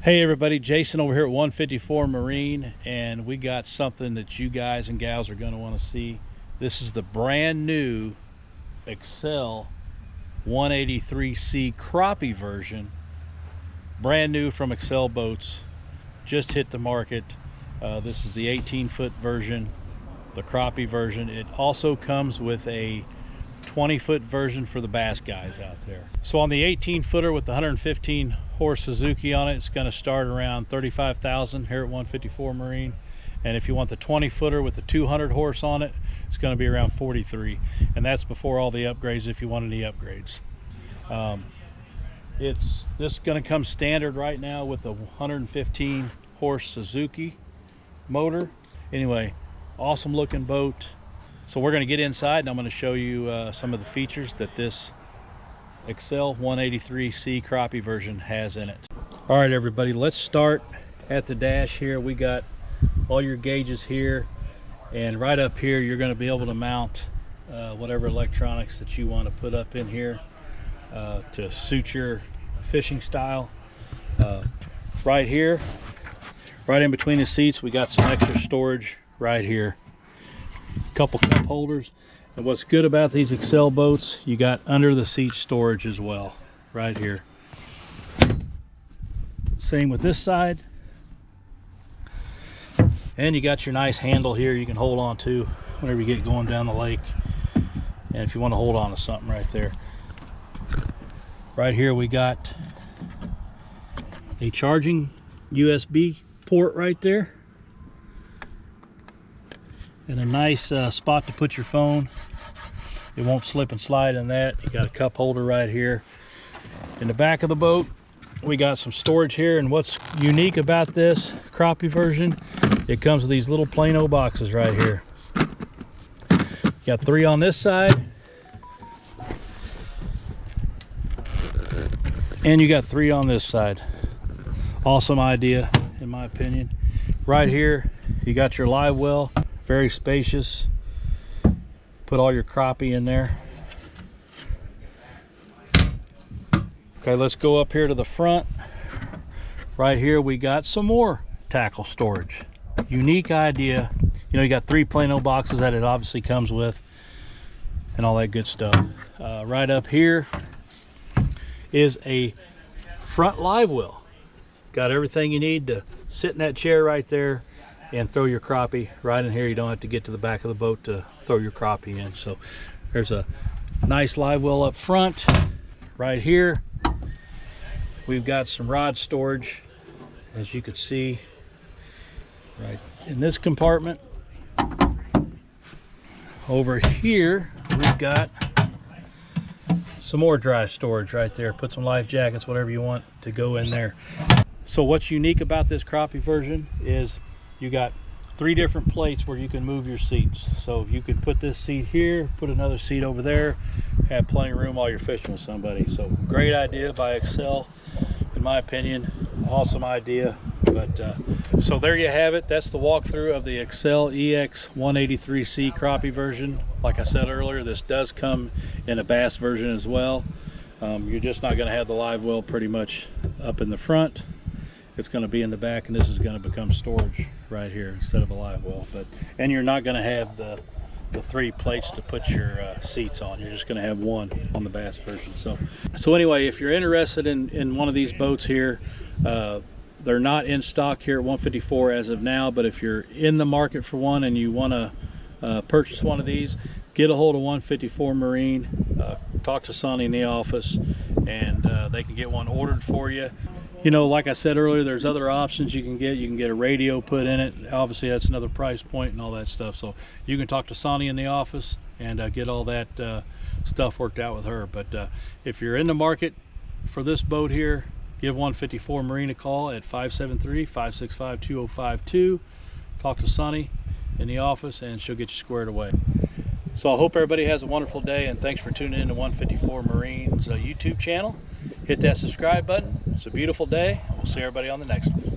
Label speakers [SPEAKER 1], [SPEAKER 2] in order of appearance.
[SPEAKER 1] Hey everybody, Jason over here at 154 Marine, and we got something that you guys and gals are going to want to see. This is the brand new Excel 183C crappie version, brand new from Excel Boats, just hit the market. This is the 18-foot version, the crappie version. It also comes with a 20-foot version for the bass guys out there. So on the 18-footer with the 115 horse Suzuki on it, it's going to start around $35,000 here at 154 Marine. And if you want the 20-footer with the 200 horse on it, it's going to be around $43,000, and that's before all the upgrades if you want any upgrades. It's this going to come standard right now with the 115 horse Suzuki motor. Anyway, awesome looking boat. So we're going to get inside and I'm going to show you some of the features that this Excel 183C crappie version has in it. All right everybody, let's start at the dash here. We got all your gauges here, and right up here you're going to be able to mount whatever electronics that you want to put up in here to suit your fishing style. Right here, right in between the seats, we got some extra storage right here. Couple cup holders, and what's good about these Excel boats, you got under the seat storage as well right here. Same with this side, and you got your nice handle here you can hold on to whenever you get going down the lake, and if you want to hold on to something right there. Right here we got a charging USB port right there, and a nice spot to put your phone. It won't slip and slide in that. You got a cup holder right here. In the back of the boat, we got some storage here, and what's unique about this crappie version, it comes with these little Plano boxes right here. You got 3 on this side, and you got 3 on this side. Awesome idea in my opinion. Right here you got your live well, very spacious. Put all your crappie in there. Okay, let's go up here to the front. Right here we got some more tackle storage. Unique idea. You know, you got 3 Plano boxes that it obviously comes with and all that good stuff. Right up here is a front live well. Got everything you need to sit in that chair right there and throw your crappie right in here. You don't have to get to the back of the boat to throw your crappie in. So there's a nice live well up front. Right here we've got some rod storage, as you can see right in this compartment. Over here we've got some more dry storage right there. Put some life jackets, whatever you want to go in there. So what's unique about this crappie version is you got 3 different plates where you can move your seats. So you could put this seat here, put another seat over there, have plenty of room while you're fishing with somebody. So great idea by Excel, in my opinion. Awesome idea. But so there you have it. That's the walkthrough of the Excel EX 183C crappie version. Like I said earlier, this does come in a bass version as well. You're just not going to have the live well pretty much up in the front. It's going to be in the back, and this is going to become storage right here instead of a live well. And you're not going to have the 3 plates to put your seats on. You're just going to have 1 on the bass version. So anyway, if you're interested in one of these boats here, they're not in stock here at 154 as of now, but if you're in the market for one and you want to purchase one of these, get a hold of 154 Marine, talk to Sonny in the office, and they can get one ordered for you. You know, like I said earlier, there's other options you can get. You can get a radio put in it. Obviously, that's another price point and all that stuff. So you can talk to Sonny in the office and get all that stuff worked out with her. But if you're in the market for this boat here, give 154 Marine a call at 573-565-2052. Talk to Sonny in the office and she'll get you squared away. So I hope everybody has a wonderful day, and thanks for tuning in to 154 Marine's YouTube channel. Hit that subscribe button. It's a beautiful day. We'll see everybody on the next one.